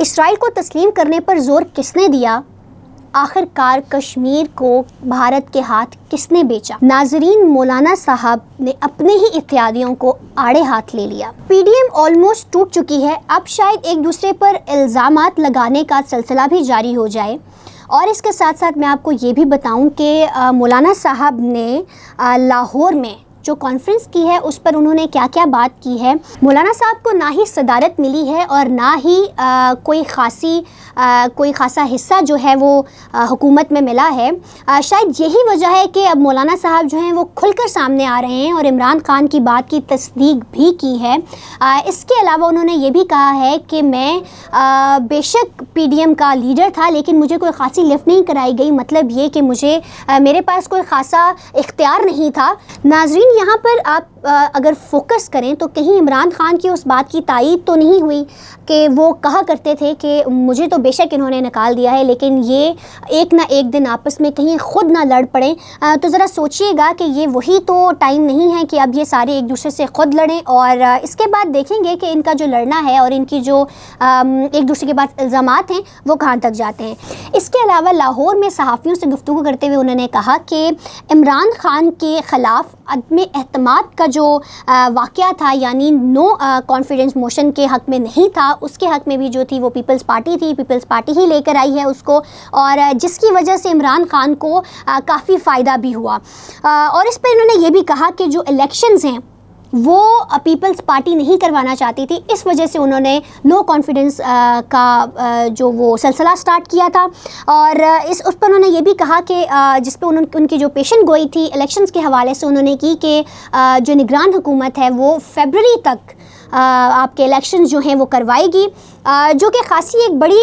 اسرائیل کو تسلیم کرنے پر زور کس نے دیا؟ آخر کار کشمیر کو بھارت کے ہاتھ کس نے بیچا؟ ناظرین، مولانا صاحب نے اپنے ہی اتحادیوں کو آڑے ہاتھ لے لیا۔ پی ڈی ایم آلموسٹ ٹوٹ چکی ہے، اب شاید ایک دوسرے پر الزامات لگانے کا سلسلہ بھی جاری ہو جائے۔ اور اس کے ساتھ ساتھ میں آپ کو یہ بھی بتاؤں کہ مولانا صاحب نے لاہور میں جو کانفرنس کی ہے اس پر انہوں نے کیا کیا بات کی ہے۔ مولانا صاحب کو نہ ہی صدارت ملی ہے اور نہ ہی کوئی خاصا حصہ جو ہے وہ حکومت میں ملا ہے۔ شاید یہی وجہ ہے کہ اب مولانا صاحب جو ہیں وہ کھل کر سامنے آ رہے ہیں اور عمران خان کی بات کی تصدیق بھی کی ہے۔ اس کے علاوہ انہوں نے یہ بھی کہا ہے کہ میں بے شک پی ڈی ایم کا لیڈر تھا لیکن مجھے کوئی خاصی لفٹ نہیں کرائی گئی، مطلب یہ کہ میرے پاس کوئی خاصا اختیار نہیں تھا۔ ناظرین، یہاں پر آپ اگر فوکس کریں تو کہیں عمران خان کی اس بات کی تائید تو نہیں ہوئی کہ وہ کہا کرتے تھے کہ مجھے تو بے شک انہوں نے نکال دیا ہے لیکن یہ ایک نہ ایک دن آپس میں کہیں خود نہ لڑ پڑیں۔ تو ذرا سوچئے گا کہ یہ وہی تو ٹائم نہیں ہے کہ اب یہ سارے ایک دوسرے سے خود لڑیں، اور اس کے بعد دیکھیں گے کہ ان کا جو لڑنا ہے اور ان کی جو ایک دوسرے کے بعد الزامات ہیں وہ کہاں تک جاتے ہیں۔ اس کے علاوہ لاہور میں صحافیوں سے گفتگو کرتے ہوئے انہوں نے کہا کہ عمران خان کے خلاف عدم اعتماد کا جو واقعہ تھا، یعنی نو کانفیڈنس موشن کے حق میں نہیں تھا، اس کے حق میں بھی جو تھی وہ پیپلز پارٹی تھی، پیپلز پارٹی ہی لے کر آئی ہے اس کو، اور جس کی وجہ سے عمران خان کو کافی فائدہ بھی ہوا۔ اور اس پر انہوں نے یہ بھی کہا کہ جو الیکشنز ہیں وہ پیپلز پارٹی نہیں کروانا چاہتی تھی، اس وجہ سے انہوں نے نو کانفیڈنس کا جو وہ سلسلہ سٹارٹ کیا تھا۔ اور اس پر انہوں نے یہ بھی کہا کہ جس پہ ان کی جو پیشن گوئی تھی الیکشنز کے حوالے سے انہوں نے کی کہ جو نگران حکومت ہے وہ فیبرری تک آپ کے الیکشنز جو ہیں وہ کروائے گی، جو کہ خاصی ایک بڑی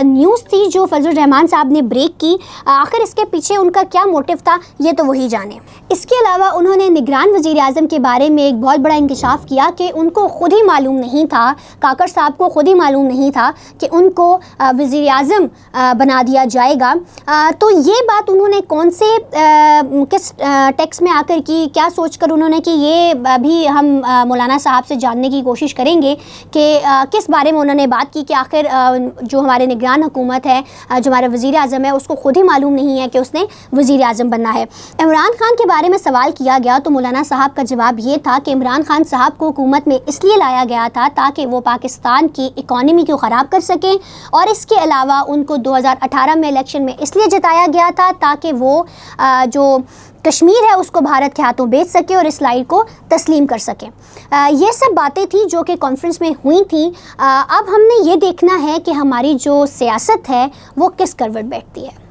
نیوز تھی جو فضل الرحمان صاحب نے بریک کی۔ آخر اس کے پیچھے ان کا کیا موٹیو تھا یہ تو وہی جانے۔ اس کے علاوہ انہوں نے نگران وزیر اعظم کے بارے میں ایک بہت بڑا انکشاف کیا کہ ان کو خود ہی معلوم نہیں تھا، کاکڑ صاحب کو خود ہی معلوم نہیں تھا کہ ان کو وزیر اعظم بنا دیا جائے گا۔ تو یہ بات انہوں نے کون سے کس ٹیکس میں آ کر کی، کیا سوچ کر انہوں نے کہ یہ بھی ہم مولانا صاحب سے جاننے کی کوشش کریں گے کہ کس بارے میں انہوں نے بات کی کہ آخر جو ہمارے نگران حکومت ہے، جو ہمارا وزیر اعظم ہے، اس کو خود ہی معلوم نہیں ہے کہ اس نے وزیر اعظم بننا ہے۔ عمران خان کے بارے میں سوال کیا گیا تو مولانا صاحب کا جواب یہ تھا کہ عمران خان صاحب کو حکومت میں اس لیے لایا گیا تھا تاکہ وہ پاکستان کی اکانومی کو خراب کر سکیں، اور اس کے علاوہ ان کو 2018 میں الیکشن میں اس لیے جتایا گیا تھا تاکہ وہ جو کشمیر ہے اس کو بھارت کے ہاتھوں بیچ سکے اور اسرائیل کو تسلیم کر سکے۔ یہ سب باتیں تھیں جو کہ کانفرنس میں ہوئی تھیں۔ اب ہم نے یہ دیکھنا ہے کہ ہماری جو سیاست ہے وہ کس کروٹ بیٹھتی ہے۔